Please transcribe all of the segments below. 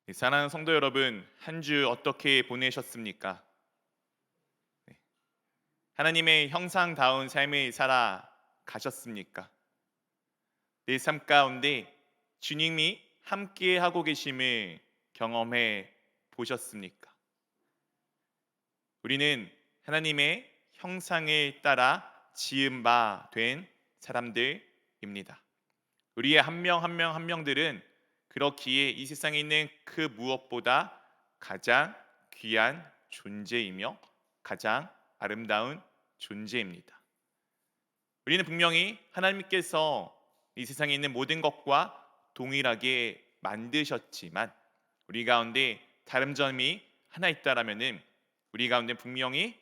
네, 사랑하는 성도 여러분, 한 주 어떻게 보내셨습니까? 네, 하나님의 형상다운 삶을 살아 가셨습니까? 내 삶 가운데 주님이 함께 하고 계심을 경험해 보셨습니까? 우리는 하나님의 형상을 따라 지은 바 된 사람들입니다. 우리의 한 명 한 명 한 명들은 그렇기에 이 세상에 있는 그 무엇보다 가장 귀한 존재이며 가장 아름다운 존재입니다. 우리는 분명히 하나님께서 이 세상에 있는 모든 것과 동일하게 만드셨지만 우리 가운데 다른 점이 하나 있다라면은 우리 가운데 분명히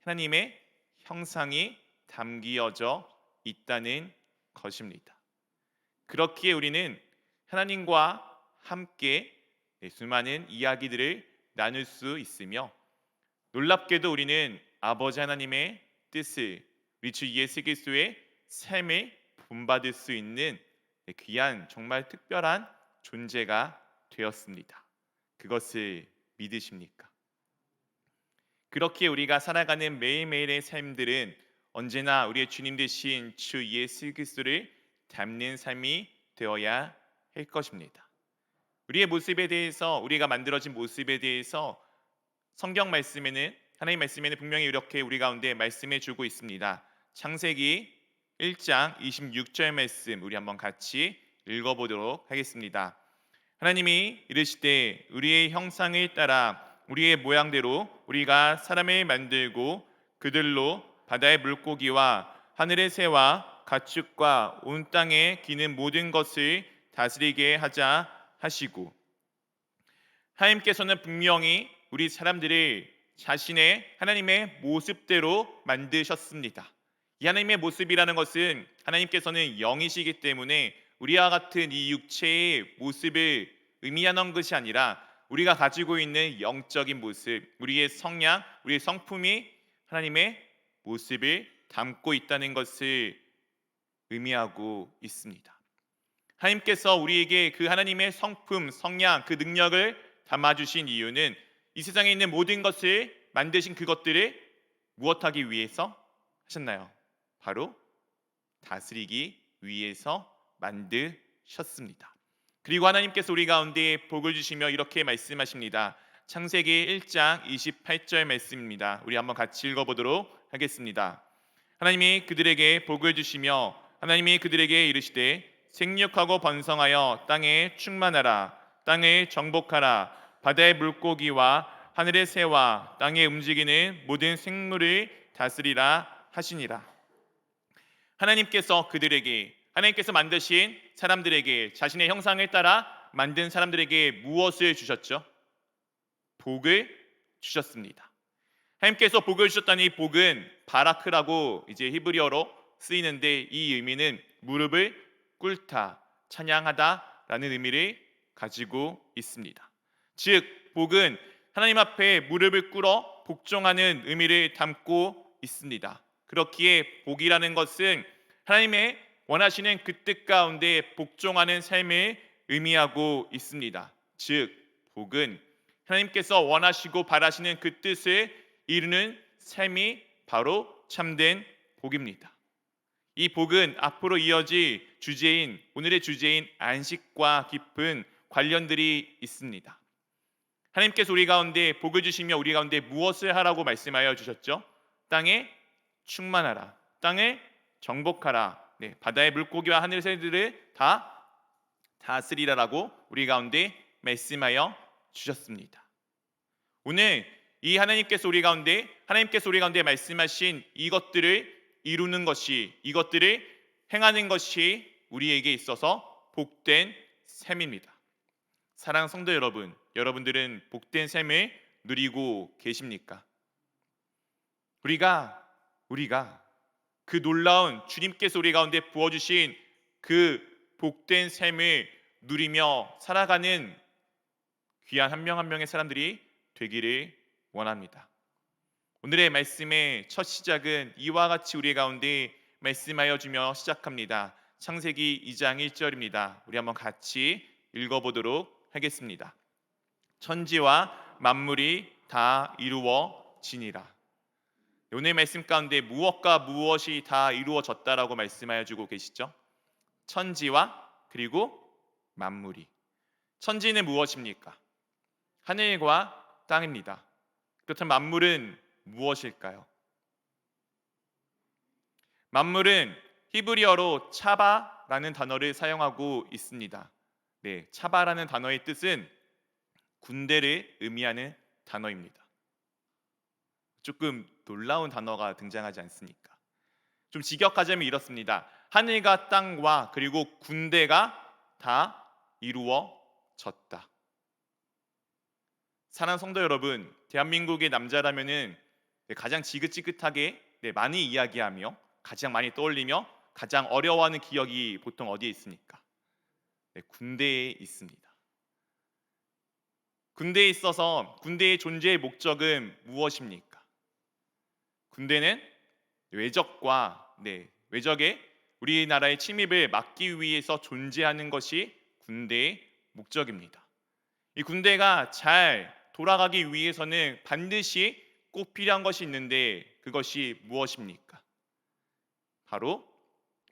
하나님의 형상이 담기어져 있다는 것입니다. 그렇기에 우리는 하나님과 함께 수많은 이야기들을 나눌 수 있으며 놀랍게도 우리는 아버지 하나님의 뜻을 우리 주 예수 그리스도의 삶을 본받을 수 있는 귀한 정말 특별한 존재가 되었습니다. 그것을 믿으십니까? 그렇게 우리가 살아가는 매일매일의 삶들은 언제나 우리의 주님 되신 주 예수 그리스도를 닮는 삶이 되어야 할 것입니다. 우리의 모습에 대해서 우리가 만들어진 모습에 대해서 성경 말씀에는 하나님 말씀에는 분명히 이렇게 우리 가운데 말씀해 주고 있습니다. 창세기 1장 26절 말씀 우리 한번 같이 읽어보도록 하겠습니다. 하나님이 이르시되 우리의 형상을 따라 우리의 모양대로 우리가 사람을 만들고 그들로 바다의 물고기와 하늘의 새와 가축과 온 땅에 기는 모든 것을 다스리게 하자 하시고 하나님께서는 분명히 우리 사람들을 자신의 하나님의 모습대로 만드셨습니다. 이 하나님의 모습이라는 것은 하나님께서는 영이시기 때문에 우리와 같은 이 육체의 모습을 의미하는 것이 아니라 우리가 가지고 있는 영적인 모습, 우리의 성량, 우리의 성품이 하나님의 모습을 담고 있다는 것을 의미하고 있습니다. 하나님께서 우리에게 그 하나님의 성품, 성량, 그 능력을 담아주신 이유는 이 세상에 있는 모든 것을 만드신 그것들을 무엇하기 위해서 하셨나요? 바로 다스리기 위해서 만드셨습니다. 그리고 하나님께서 우리 가운데 복을 주시며 이렇게 말씀하십니다. 창세기 1장 28절 말씀입니다. 우리 한번 같이 읽어보도록 하겠습니다. 하나님이 그들에게 복을 주시며 하나님이 그들에게 이르시되 생육하고 번성하여 땅에 충만하라. 땅을 정복하라. 바다의 물고기와 하늘의 새와 땅에 움직이는 모든 생물을 다스리라 하시니라. 하나님께서 그들에게 하나님께서 만드신 사람들에게 자신의 형상을 따라 만든 사람들에게 무엇을 주셨죠? 복을 주셨습니다. 하나님께서 복을 주셨다는 이 복은 바라크라고 이제 히브리어로 쓰이는데 이 의미는 무릎을 꿇다, 찬양하다라는 의미를 가지고 있습니다. 즉 복은 하나님 앞에 무릎을 꿇어 복종하는 의미를 담고 있습니다. 그렇기에 복이라는 것은 하나님의 원하시는 그 뜻 가운데 복종하는 삶을 의미하고 있습니다. 즉 복은 하나님께서 원하시고 바라시는 그 뜻을 이루는 삶이 바로 참된 복입니다. 이 복은 앞으로 이어질 주제인 오늘의 주제인 안식과 깊은 관련들이 있습니다. 하나님께서 우리 가운데 복을 주시며 우리 가운데 무엇을 하라고 말씀하여 주셨죠? 땅에 충만하라. 땅에 정복하라. 바다의 물고기와 하늘 새들을 다 다스리라라고 우리 가운데 말씀하여 주셨습니다. 오늘 이 하나님께서 우리 가운데 말씀하신 이것들을 이루는 것이 이것들을 행하는 것이 우리에게 있어서 복된 삶입니다. 사랑하는 성도 여러분, 여러분들은 복된 삶을 누리고 계십니까? 우리가 그 놀라운 주님께서 우리 가운데 부어주신 그 복된 삶을 누리며 살아가는 귀한 한 명 한 명의 사람들이 되기를 원합니다. 오늘의 말씀의 첫 시작은 이와 같이 우리 가운데 말씀하여 주며 시작합니다. 창세기 2장 1절입니다. 우리 한번 같이 읽어보도록 하겠습니다. 천지와 만물이 다 이루어지니라. 오늘 말씀 가운데 무엇과 무엇이 다 이루어졌다라고 말씀하여 주고 계시죠? 천지와 그리고 만물이. 천지는 무엇입니까? 하늘과 땅입니다. 그렇다면 만물은 무엇일까요? 만물은 히브리어로 차바라는 단어를 사용하고 있습니다. 네, 차바라는 단어의 뜻은 군대를 의미하는 단어입니다. 조금 놀라운 단어가 등장하지 않습니까? 좀 직역하자면 이렇습니다. 하늘과 땅과 그리고 군대가 다 이루어졌다. 사랑하는 성도 여러분, 대한민국의 남자라면은 가장 지긋지긋하게 많이 이야기하며 가장 많이 떠올리며 가장 어려워하는 기억이 보통 어디에 있습니까? 군대에 있습니다. 군대에 있어서 군대의 존재의 목적은 무엇입니까? 군대는 외적의 우리나라의 침입을 막기 위해서 존재하는 것이 군대의 목적입니다. 이 군대가 잘 돌아가기 위해서는 반드시 꼭 필요한 것이 있는데 그것이 무엇입니까? 바로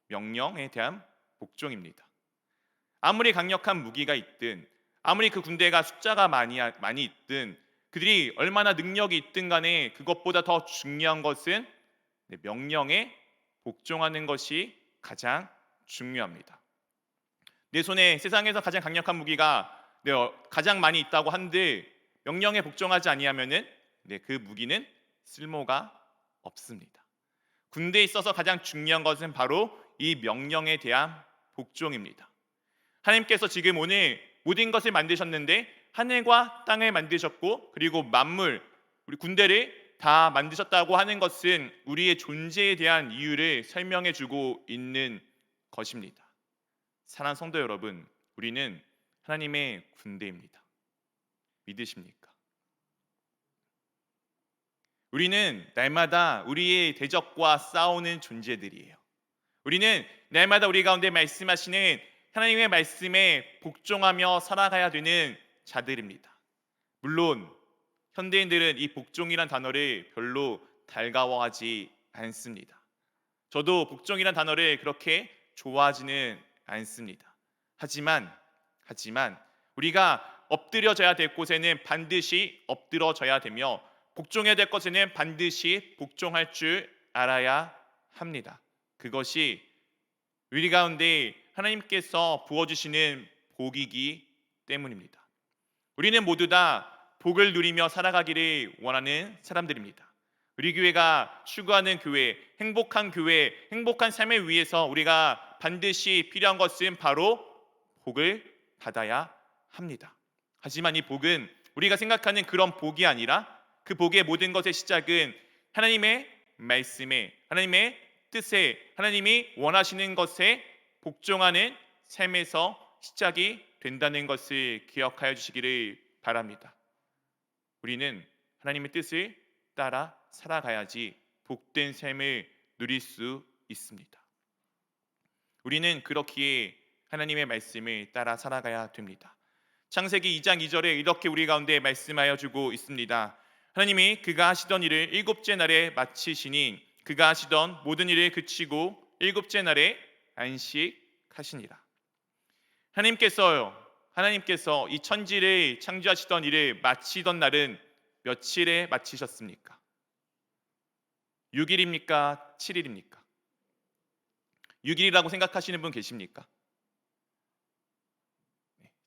명령에 대한 복종입니다. 아무리 강력한 무기가 있든 아무리 그 군대가 숫자가 많이 있든 그들이 얼마나 능력이 있든 간에 그것보다 더 중요한 것은 명령에 복종하는 것이 가장 중요합니다. 내 손에 세상에서 가장 강력한 무기가 가장 많이 있다고 한들 명령에 복종하지 아니하면은 그 무기는 쓸모가 없습니다. 군대에 있어서 가장 중요한 것은 바로 이 명령에 대한 복종입니다. 하나님께서 지금 오늘 모든 것을 만드셨는데 하늘과 땅을 만드셨고 그리고 만물, 우리 군대를 다 만드셨다고 하는 것은 우리의 존재에 대한 이유를 설명해 주고 있는 것입니다. 사랑하는 성도 여러분, 우리는 하나님의 군대입니다. 믿으십니까? 우리는 날마다 우리의 대적과 싸우는 존재들이에요. 우리는 날마다 우리 가운데 말씀하시는 하나님의 말씀에 복종하며 살아가야 되는 자들입니다. 물론 현대인들은 이 복종이란 단어를 별로 달가워하지 않습니다. 저도 복종이란 단어를 그렇게 좋아하지는 않습니다. 하지만 우리가 엎드려져야 될 곳에는 반드시 엎드려져야 되며 복종해야 될 것에는 반드시 복종할 줄 알아야 합니다. 그것이 우리 가운데 하나님께서 부어주시는 복이기 때문입니다. 우리는 모두 다 복을 누리며 살아가기를 원하는 사람들입니다. 우리 교회가 추구하는 교회, 행복한 삶을 위해서 우리가 반드시 필요한 것은 바로 복을 받아야 합니다. 하지만 이 복은 우리가 생각하는 그런 복이 아니라 그 복의 모든 것의 시작은 하나님의 말씀에, 하나님의 뜻에, 하나님이 원하시는 것에 복종하는 삶에서 시작이 된다는 것을 기억하여 주시기를 바랍니다. 우리는 하나님의 뜻을 따라 살아가야지 복된 삶을 누릴 수 있습니다. 우리는 그렇기에 하나님의 말씀을 따라 살아가야 됩니다. 창세기 2장 2절에 이렇게 우리 가운데 말씀하여 주고 있습니다. 하나님이 그가 하시던 일을 일곱째 날에 마치시니 그가 하시던 모든 일을 그치고 일곱째 날에 안식하시니라. 하나님께서 이 천지를 창조하시던 일을 마치던 날은 며칠에 마치셨습니까? 6일입니까? 7일입니까? 6일이라고 생각하시는 분 계십니까?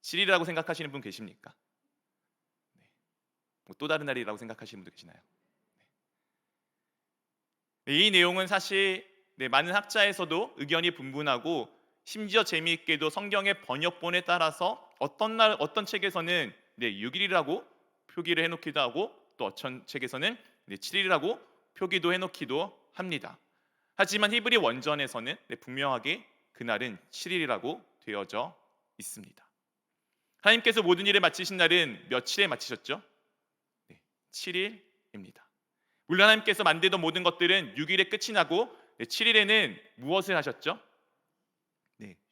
7일이라고 생각하시는 분 계십니까? 또 다른 날이라고 생각하시는 분도 계시나요? 이 내용은 사실 많은 학자에서도 의견이 분분하고 심지어 재미있게도 성경의 번역본에 따라서 어떤 책에서는 6일이라고 표기를 해놓기도 하고 또 어떤 책에서는 7일이라고 표기도 해놓기도 합니다. 하지만 히브리 원전에서는 분명하게 그날은 7일이라고 되어져 있습니다. 하나님께서 모든 일을 마치신 날은 며칠에 마치셨죠? 7일입니다. 물론 하나님께서 만들던 모든 것들은 6일에 끝이 나고 7일에는 무엇을 하셨죠?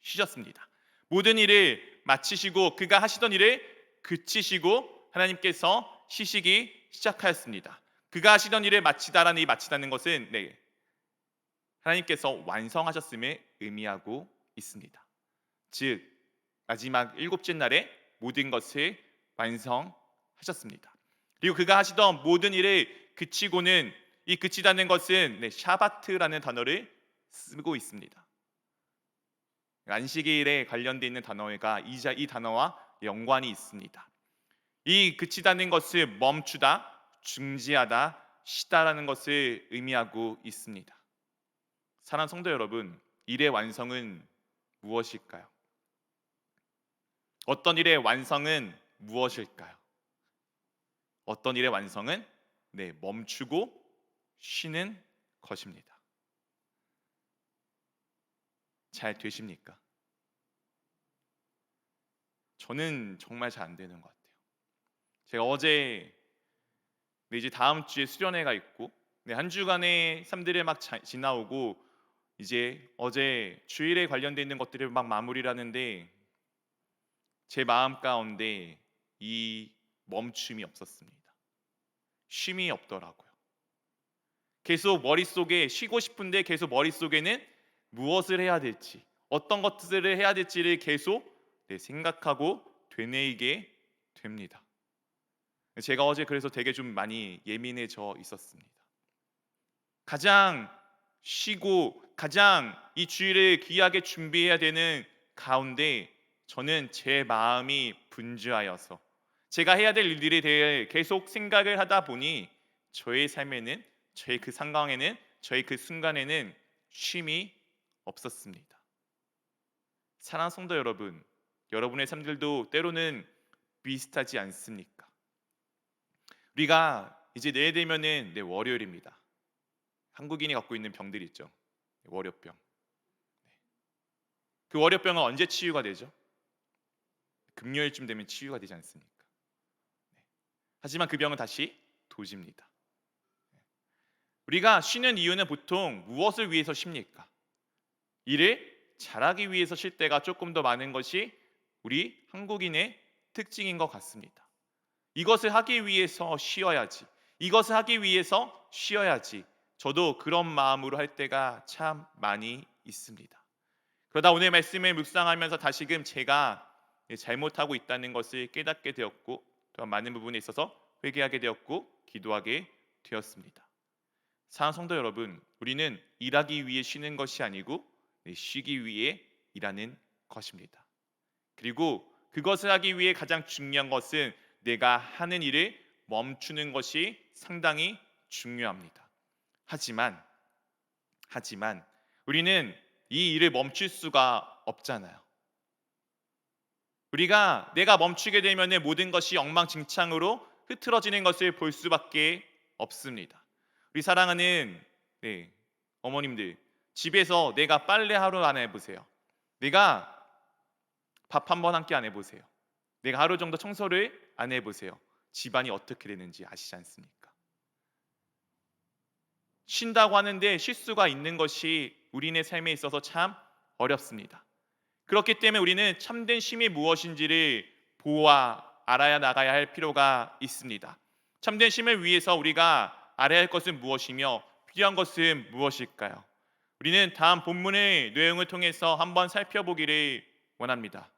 쉬셨습니다. 모든 일을 마치시고 그가 하시던 일을 그치시고 하나님께서 쉬시기 시작하였습니다. 그가 하시던 일을 마치다라는 이 마치다는 것은 하나님께서 완성하셨음을 의미하고 있습니다. 즉 마지막 일곱째 날에 모든 것을 완성하셨습니다. 그리고 그가 하시던 모든 일을 그치고는 이 그치다는 것은 샤바트라는 단어를 쓰고 있습니다. 안식일에 관련되어 있는 단어가 이 단어와 연관이 있습니다. 이 그치다는 것을 멈추다, 중지하다, 쉬다라는 것을 의미하고 있습니다. 사랑하는 성도 여러분, 일의 완성은 무엇일까요? 어떤 일의 완성은 무엇일까요? 어떤 일의 완성은 멈추고 쉬는 것입니다. 잘 되십니까? 저는 정말 잘 안 되는 것 같아요. 제가 어제 이제 다음 주에 수련회가 있고 한 주간의 삶들을 막 지나오고 이제 어제 주일에 관련돼 있는 것들을 막 마무리를 하는데 제 마음 가운데 이 멈춤이 없었습니다. 쉼이 없더라고요. 계속 머릿속에 쉬고 싶은데 계속 머릿속에는 무엇을 해야 될지, 어떤 것들을 해야 될지를 계속 생각하고 되뇌이게 됩니다. 제가 어제 그래서 되게 좀 많이 예민해져 있었습니다. 가장 쉬고 가장 이 주일을 귀하게 준비해야 되는 가운데 저는 제 마음이 분주하여서 제가 해야 될 일들에 대해 계속 생각을 하다 보니 저의 삶에는, 저의 그 상황에는, 저의 그 순간에는 쉼이 없었습니다. 사랑하는 성도 여러분, 여러분의 삶들도 때로는 비슷하지 않습니까? 우리가 이제 내일 되면은 월요일입니다. 한국인이 갖고 있는 병들이 있죠. 월요병. 그 월요병은 언제 치유가 되죠? 금요일쯤 되면 치유가 되지 않습니까? 하지만 그 병은 다시 도집니다. 우리가 쉬는 이유는 보통 무엇을 위해서 쉽니까? 일을 잘하기 위해서 쉴 때가 조금 더 많은 것이 우리 한국인의 특징인 것 같습니다. 이것을 하기 위해서 쉬어야지. 이것을 하기 위해서 쉬어야지. 저도 그런 마음으로 할 때가 참 많이 있습니다. 그러다 오늘 말씀을 묵상하면서 다시금 제가 잘못하고 있다는 것을 깨닫게 되었고 또한 많은 부분에 있어서 회개하게 되었고 기도하게 되었습니다. 사랑하는 성도 여러분, 우리는 일하기 위해 쉬는 것이 아니고 쉬기 위해 일하는 것입니다. 그리고 그것을 하기 위해 가장 중요한 것은 내가 하는 일을 멈추는 것이 상당히 중요합니다. 하지만 우리는 이 일을 멈출 수가 없잖아요. 우리가 내가 멈추게 되면 모든 것이 엉망진창으로 흐트러지는 것을 볼 수밖에 없습니다. 우리 사랑하는 어머님들, 집에서 내가 빨래 하루 안 해보세요. 내가 밥 한 번 함께 안 해보세요. 내가 하루 정도 청소를 안 해보세요. 집안이 어떻게 되는지 아시지 않습니까? 쉰다고 하는데 쉴 수가 있는 것이 우리의 삶에 있어서 참 어렵습니다. 그렇기 때문에 우리는 참된 쉼이 무엇인지를 보아 알아야 나가야 할 필요가 있습니다. 참된 쉼을 위해서 우리가 알아야 할 것은 무엇이며 필요한 것은 무엇일까요? 우리는 다음 본문의 내용을 통해서 한번 살펴보기를 원합니다.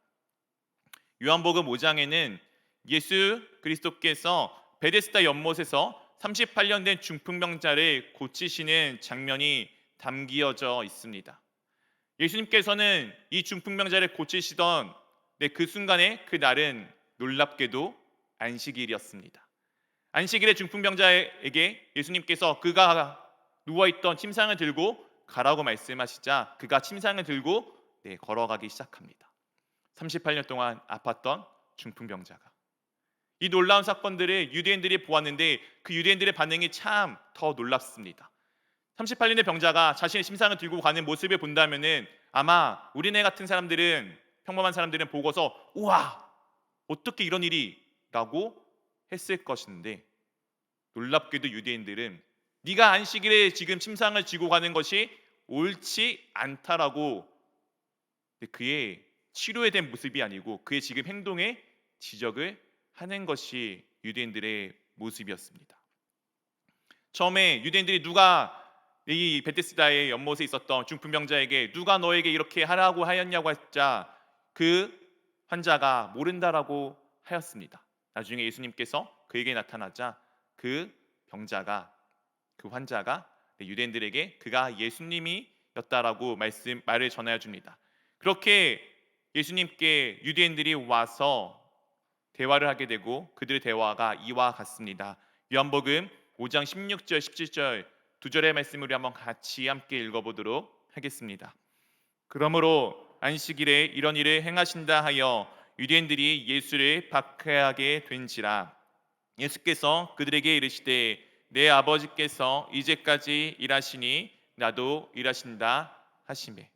요한복음 5장에는 예수 그리스도께서 베데스다 연못에서 38년 된 중풍병자를 고치시는 장면이 담기어져 있습니다. 예수님께서는 이 중풍병자를 고치시던 그 순간에 그 날은 놀랍게도 안식일이었습니다. 안식일에 중풍병자에게 예수님께서 그가 누워있던 침상을 들고 가라고 말씀하시자 그가 침상을 들고 걸어가기 시작합니다. 38년 동안 아팠던 중풍병자가. 이 놀라운 사건들을 유대인들이 보았는데 그 유대인들의 반응이 참 더 놀랍습니다. 38년의 병자가 자신의 침상을 들고 가는 모습을 본다면은 아마 우리네 같은 사람들은, 평범한 사람들은 보고서 우와, 어떻게 이런 일이? 라고 했을 것인데 놀랍게도 유대인들은 네가 안식일에 지금 침상을 지고 가는 것이 옳지 않다라고 그의 치료에 대한 모습이 아니고 그의 지금 행동에 지적을 하는 것이 유대인들의 모습이었습니다. 처음에 유대인들이 누가 이 베데스다의 연못에 있었던 중풍병자에게 누가 너에게 이렇게 하라고 하였냐고 했자 그 환자가 모른다라고 하였습니다. 나중에 예수님께서 그에게 나타나자 그 병자가 그 환자가 유대인들에게 그가 예수님이었다라고 말을 전하여 줍니다. 그렇게 예수님께 유대인들이 와서 대화를 하게 되고 그들의 대화가 이와 같습니다. 요한복음 5장 16절 17절 두 절의 말씀을 우리 한번 같이 함께 읽어보도록 하겠습니다. 그러므로 안식일에 이런 일을 행하신다 하여 유대인들이 예수를 박해하게 된지라. 예수께서 그들에게 이르시되 내 아버지께서 이제까지 일하시니 나도 일하신다 하시매.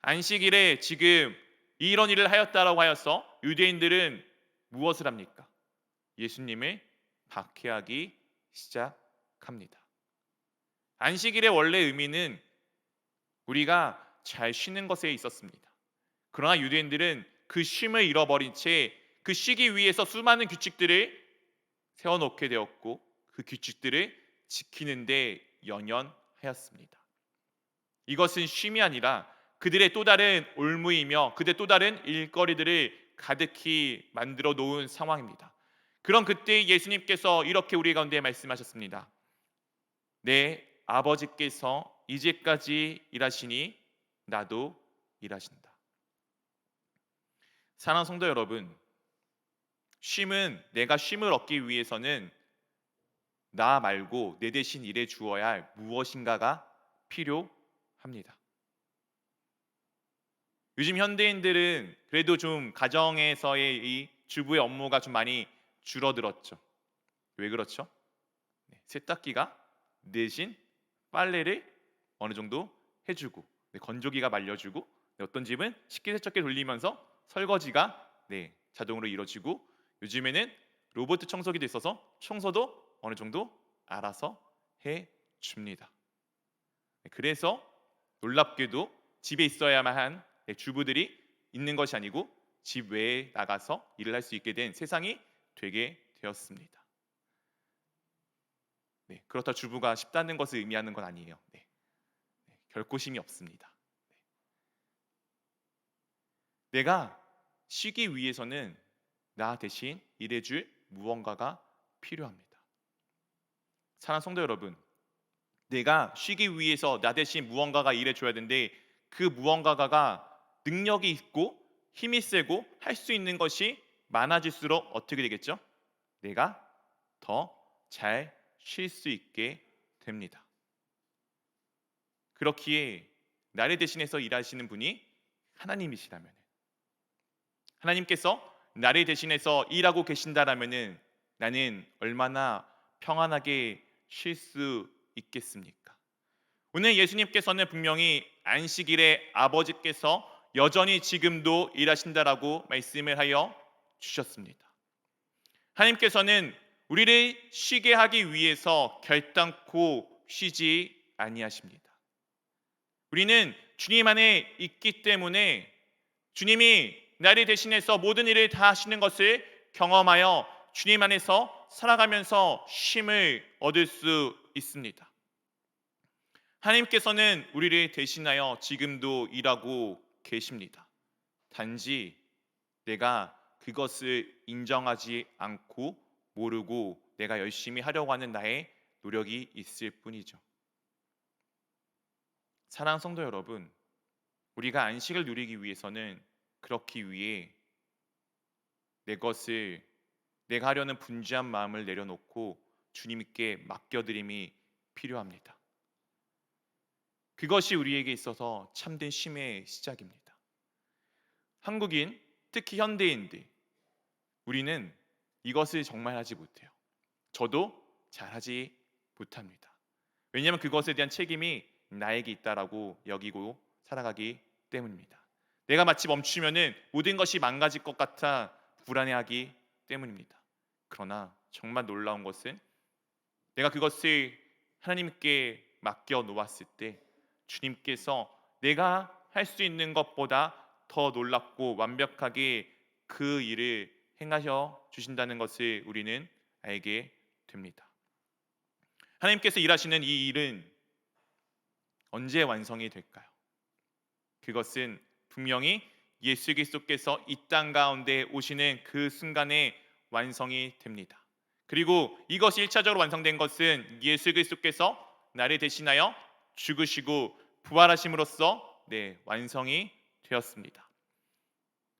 안식일에 지금 이런 일을 하였다라고 하여서 유대인들은 무엇을 합니까? 예수님을 박해하기 시작합니다. 안식일의 원래 의미는 우리가 잘 쉬는 것에 있었습니다. 그러나 유대인들은 그 쉼을 잃어버린 채 그 쉬기 위해서 수많은 규칙들을 세워놓게 되었고 그 규칙들을 지키는데 연연하였습니다. 이것은 쉼이 아니라 그들의 또 다른 올무이며 그들의 또 다른 일거리들을 가득히 만들어 놓은 상황입니다. 그런 그때 예수님께서 이렇게 우리 가운데 말씀하셨습니다. 내 아버지께서 이제까지 일하시니 나도 일하신다. 사랑하는 성도 여러분, 쉼은 내가 쉼을 얻기 위해서는 나 말고 내 대신 일해 주어야 할 무엇인가가 필요합니다. 요즘 현대인들은 그래도 좀 가정에서의 이 주부의 업무가 좀 많이 줄어들었죠. 왜 그렇죠? 세탁기가 대신 빨래를 어느 정도 해주고 건조기가 말려주고 어떤 집은 식기세척기 돌리면서 설거지가 자동으로 이루어지고 요즘에는 로봇 청소기도 있어서 청소도 어느 정도 알아서 해줍니다. 그래서 놀랍게도 집에 있어야만 한 주부들이 있는 것이 아니고 집 외에 나가서 일을 할 수 있게 된 세상이 되게 되었습니다. 그렇다 주부가 쉽다는 것을 의미하는 건 아니에요. 결코 쉼이 없습니다. 내가 쉬기 위해서는 나 대신 일해줄 무언가가 필요합니다. 사랑하는 성도 여러분, 내가 쉬기 위해서 나 대신 무언가가 일해줘야 되는데 그 무언가가 능력이 있고 힘이 세고 할 수 있는 것이 많아질수록 어떻게 되겠죠? 내가 더 잘 쉴 수 있게 됩니다. 그렇기에 나를 대신해서 일하시는 분이 하나님이시라면, 하나님께서 나를 대신해서 일하고 계신다라면은 나는 얼마나 평안하게 쉴 수 있겠습니까? 오늘 예수님께서는 분명히 안식일에 아버지께서 여전히 지금도 일하신다라고 말씀을 하여 주셨습니다. 하나님께서는 우리를 쉬게 하기 위해서 결단코 쉬지 아니하십니다. 우리는 주님 안에 있기 때문에 주님이 나를 대신해서 모든 일을 다 하시는 것을 경험하여 주님 안에서 살아가면서 쉼을 얻을 수 있습니다. 하나님께서는 우리를 대신하여 지금도 일하고 계십니다. 단지 내가 그것을 인정하지 않고 모르고 내가 열심히 하려고 하는 나의 노력이 있을 뿐이죠. 사랑하는 성도 여러분, 우리가 안식을 누리기 위해서는 그렇기 위해 내 것을 내가 하려는 분주한 마음을 내려놓고 주님께 맡겨드림이 필요합니다. 그것이 우리에게 있어서 참된 쉼의 시작입니다. 한국인, 특히 현대인들, 우리는 이것을 정말 하지 못해요. 저도 잘하지 못합니다. 왜냐하면 그것에 대한 책임이 나에게 있다라고 여기고 살아가기 때문입니다. 내가 마치 멈추면은 모든 것이 망가질 것 같아 불안해하기 때문입니다. 그러나 정말 놀라운 것은 내가 그것을 하나님께 맡겨 놓았을 때 주님께서 내가 할 수 있는 것보다 더 놀랍고 완벽하게 그 일을 행하셔 주신다는 것을 우리는 알게 됩니다. 하나님께서 일하시는 이 일은 언제 완성이 될까요? 그것은 분명히 예수 그리스도께서 이 땅 가운데 오시는 그 순간에 완성이 됩니다. 그리고 이것이 1차적으로 완성된 것은 예수 그리스도께서 나를 대신하여 죽으시고 부활하심으로써 완성이 되었습니다.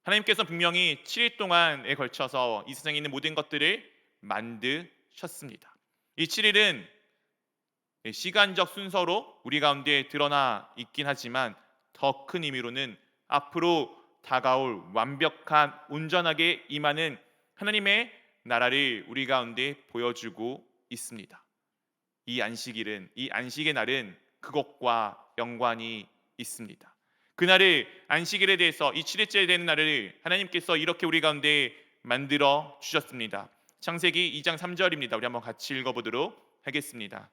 하나님께서 분명히 7일 동안에 걸쳐서 이 세상에 있는 모든 것들을 만드셨습니다. 이 7일은 시간적 순서로 우리 가운데 드러나 있긴 하지만 더 큰 의미로는 앞으로 다가올 완벽한 온전하게 임하는 하나님의 나라를 우리 가운데 보여주고 있습니다. 이 안식의 날은 그것과 연관이 있습니다. 그날을 안식일에 대해서 이 7일째 되는 날을 하나님께서 이렇게 우리 가운데 만들어 주셨습니다. 창세기 2장 3절입니다. 우리 한번 같이 읽어보도록 하겠습니다.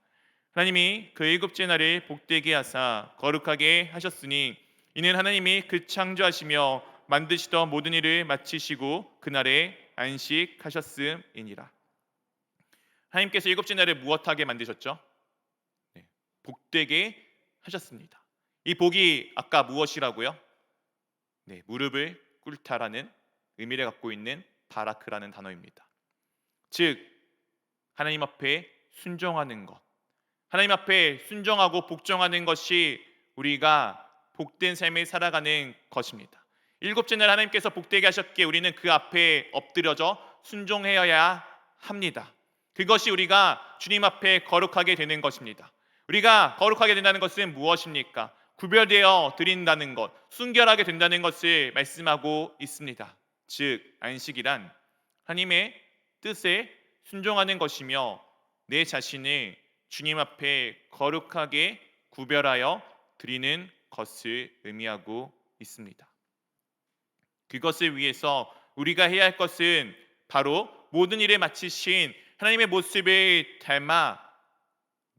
하나님이 그 일곱째 날을 복되게 하사 거룩하게 하셨으니 이는 하나님이 그 창조하시며 만드시던 모든 일을 마치시고 그날에 안식하셨음이니라. 하나님께서 일곱째 날을 무엇하게 만드셨죠? 복되게 하셨습니다. 이 복이 아까 무엇이라고요? 무릎을 꿇다라는 의미를 갖고 있는 바라크라는 단어입니다. 즉 하나님 앞에 순종하는 것, 하나님 앞에 순종하고 복종하는 것이 우리가 복된 삶을 살아가는 것입니다. 일곱째 날 하나님께서 복되게 하셨기에 우리는 그 앞에 엎드려져 순종해야 합니다. 그것이 우리가 주님 앞에 거룩하게 되는 것입니다. 우리가 거룩하게 된다는 것은 무엇입니까? 구별되어 드린다는 것, 순결하게 된다는 것을 말씀하고 있습니다. 즉 안식이란 하나님의 뜻에 순종하는 것이며 내 자신을 주님 앞에 거룩하게 구별하여 드리는 것을 의미하고 있습니다. 그것을 위해서 우리가 해야 할 것은 바로 모든 일을 마치신 하나님의 모습을 닮아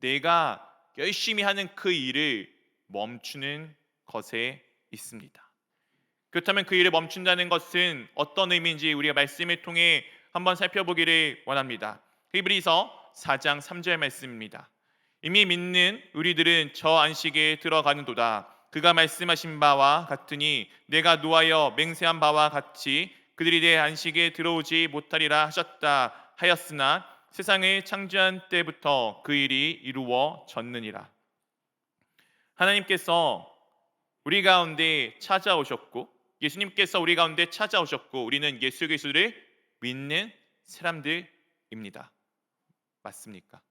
내가 열심히 하는 그 일을 멈추는 것에 있습니다. 그렇다면 그 일을 멈춘다는 것은 어떤 의미인지 우리가 말씀을 통해 한번 살펴보기를 원합니다. 히브리서 4장 3절 말씀입니다. 이미 믿는 우리들은 저 안식에 들어가는도다. 그가 말씀하신 바와 같으니 내가 노하여 맹세한 바와 같이 그들이 내 안식에 들어오지 못하리라 하셨다 하였으나 세상을 창조한 때부터 그 일이 이루어졌느니라. 하나님께서 우리 가운데 찾아오셨고 예수님께서 우리 가운데 찾아오셨고 우리는 예수 그리스도를 믿는 사람들입니다. 맞습니까?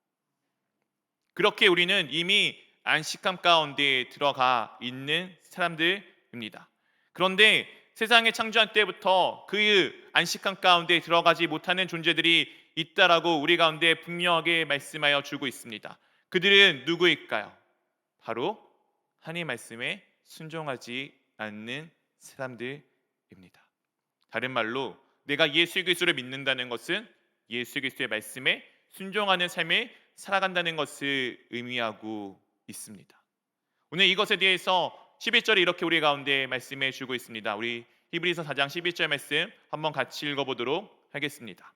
그렇게 우리는 이미 안식함 가운데 들어가 있는 사람들입니다. 그런데 세상의 창조한 때부터 그 안식함 가운데 들어가지 못하는 존재들이 있다라고 우리 가운데 분명하게 말씀하여 주고 있습니다. 그들은 누구일까요? 바로 하나님 말씀에 순종하지 않는 사람들입니다. 다른 말로 내가 예수 그리스도를 믿는다는 것은 예수 그리스도의 말씀에 순종하는 삶을 살아간다는 것을 의미하고 있습니다. 오늘 이것에 대해서 11절에 이렇게 우리 가운데 말씀해 주고 있습니다. 우리 히브리서 4장 11절 말씀 한번 같이 읽어보도록 하겠습니다.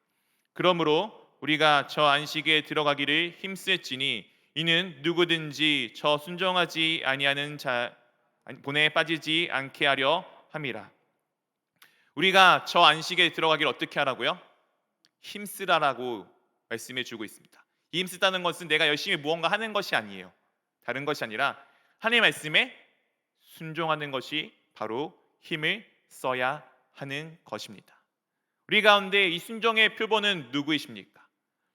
그러므로 우리가 저 안식에 들어가기를 힘쓸지니 이는 누구든지 저 순종하지 아니하는 자 본에 빠지지 않게 하려 함이라. 우리가 저 안식에 들어가기를 어떻게 하라고요? 힘쓰라라고 말씀해 주고 있습니다. 이 힘쓰다는 것은 내가 열심히 무언가 하는 것이 아니에요. 다른 것이 아니라 하나님의 말씀에 순종하는 것이 바로 힘을 써야 하는 것입니다. 우리 가운데 이 순종의 표본은 누구이십니까?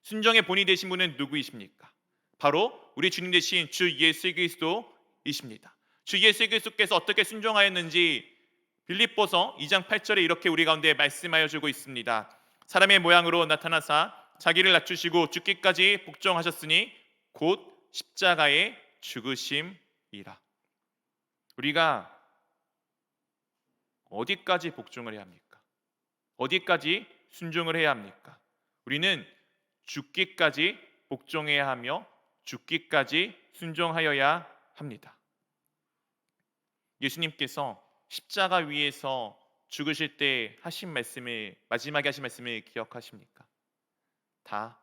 순종의 본이 되신 분은 누구이십니까? 바로 우리 주님 되신 주 예수 그리스도이십니다. 주 예수 그리스도께서 어떻게 순종하였는지 빌립보서 2장 8절에 이렇게 우리 가운데 말씀하여 주고 있습니다. 사람의 모양으로 나타나사 자기를 낮추시고 죽기까지 복종하셨으니 곧 십자가의 죽으심이라. 우리가 어디까지 복종을 해야 합니까? 어디까지 순종을 해야 합니까? 우리는 죽기까지 복종해야 하며 죽기까지 순종하여야 합니다. 예수님께서 십자가 위에서 죽으실 때 하신 말씀을 마지막에 하신 말씀을 기억하십니까? 다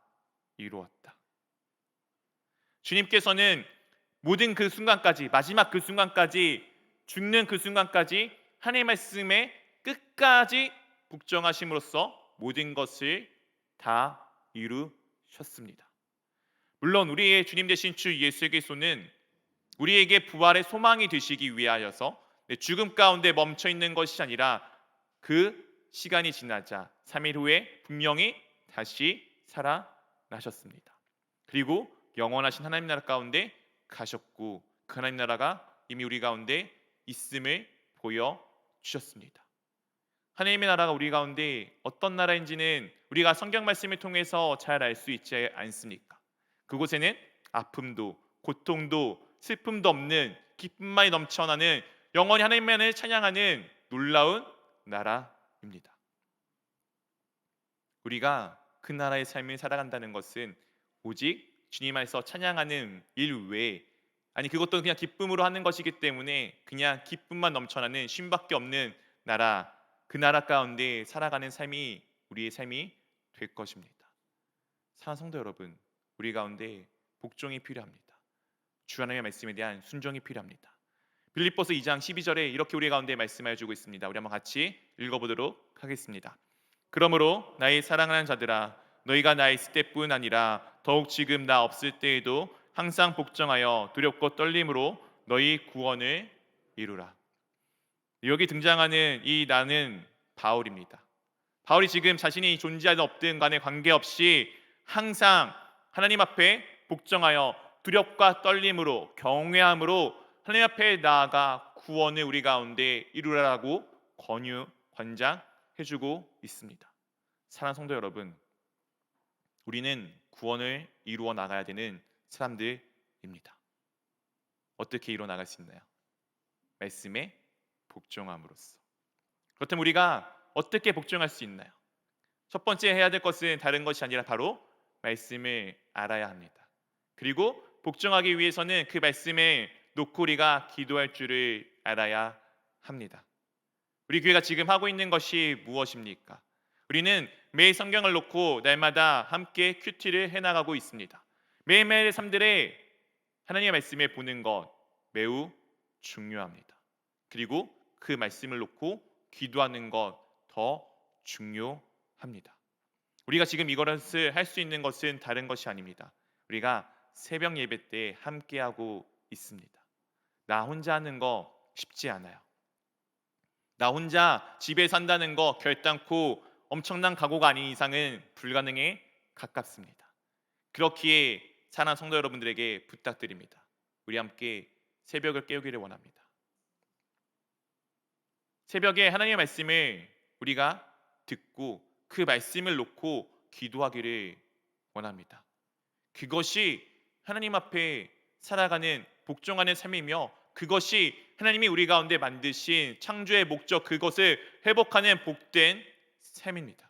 이루었다. 주님께서는 모든 그 순간까지 마지막 그 순간까지 죽는 그 순간까지 하나님의 말씀에 끝까지 복종하심으로써 모든 것을 다 이루셨습니다. 물론 우리의 주님 되신 주 예수 그리스도는 우리에게 부활의 소망이 되시기 위하여서 죽음 가운데 멈춰 있는 것이 아니라 그 시간이 지나자 3일 후에 분명히 다시 살아나셨습니다. 그리고 영원하신 하나님 나라 가운데 가셨고 그 하나님 나라가 이미 우리 가운데 있음을 보여 주셨습니다. 하나님의 나라가 우리 가운데 어떤 나라인지는 우리가 성경 말씀을 통해서 잘 알 수 있지 않습니까? 그곳에는 아픔도 고통도 슬픔도 없는 기쁨만이 넘쳐나는 영원히 하나님만을 찬양하는 놀라운 나라입니다. 우리가 그 나라의 삶을 살아간다는 것은 오직 주님 안에서 찬양하는 일 외에 아니 그것도 그냥 기쁨으로 하는 것이기 때문에 그냥 기쁨만 넘쳐나는 쉼밖에 없는 나라 그 나라 가운데 살아가는 삶이 우리의 삶이 될 것입니다. 사랑하는 성도 여러분, 우리 가운데 복종이 필요합니다. 주 하나님의 말씀에 대한 순종이 필요합니다. 빌립보서 2장 12절에 이렇게 우리 가운데 말씀해 주고 있습니다. 우리 한번 같이 읽어보도록 하겠습니다. 그러므로 나의 사랑하는 자들아 너희가 나 있을 때뿐 아니라 더욱 지금 나 없을 때에도 항상 복종하여 두렵고 떨림으로 너희 구원을 이루라. 여기 등장하는 이 나는 바울입니다. 바울이 지금 자신이 존재하든 없든 간에 관계없이 항상 하나님 앞에 복종하여 두렵과 떨림으로 경외함으로 하나님 앞에 나아가 구원을 우리 가운데 이루라고 권장해주고 있습니다. 사랑하는 성도 여러분, 우리는 구원을 이루어 나가야 되는 사람들입니다. 어떻게 이루어 나갈 수 있나요? 말씀에 복종함으로써. 그렇다면 우리가 어떻게 복종할 수 있나요? 첫 번째 해야 될 것은 다른 것이 아니라 바로 말씀을 알아야 합니다. 그리고 복종하기 위해서는 그 말씀에 놓고 우리가 기도할 줄을 알아야 합니다. 우리 교회가 지금 하고 있는 것이 무엇입니까? 우리는 매일 성경을 놓고 날마다 함께 큐티를 해나가고 있습니다. 매일매일의 삶들에 하나님의 말씀을 보는 것 매우 중요합니다. 그리고 그 말씀을 놓고 기도하는 것 더 중요합니다. 우리가 지금 이것을 할 수 있는 것은 다른 것이 아닙니다. 우리가 새벽 예배 때 함께하고 있습니다. 나 혼자 하는 거 쉽지 않아요. 나 혼자 집에 산다는 거 결단코 엄청난 각오가 아닌 이상은 불가능에 가깝습니다. 그렇기에 사랑하는 성도 여러분들에게 부탁드립니다. 우리 함께 새벽을 깨우기를 원합니다. 새벽에 하나님의 말씀을 우리가 듣고 그 말씀을 놓고 기도하기를 원합니다. 그것이 하나님 앞에 살아가는 복종하는 삶이며 그것이 하나님이 우리 가운데 만드신 창조의 목적 그것을 회복하는 복된 삶입니다.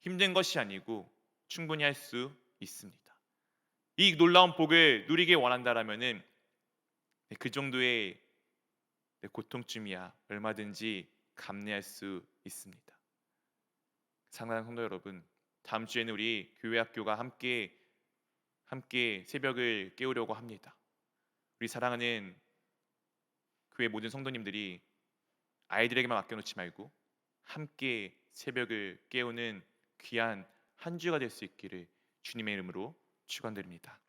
힘든 것이 아니고 충분히 할 수 있습니다. 이 놀라운 복을 누리길 원한다라면은 그 정도의 고통쯤이야 얼마든지 감내할 수 있습니다. 사랑하는 성도 여러분, 다음 주에는 우리 교회 학교가 함께 새벽을 깨우려고 합니다. 우리 사랑하는 교회 모든 성도님들이 아이들에게만 맡겨놓지 말고 함께 새벽을 깨우는 귀한 한 주가 될 수 있기를 주님의 이름으로 축원드립니다.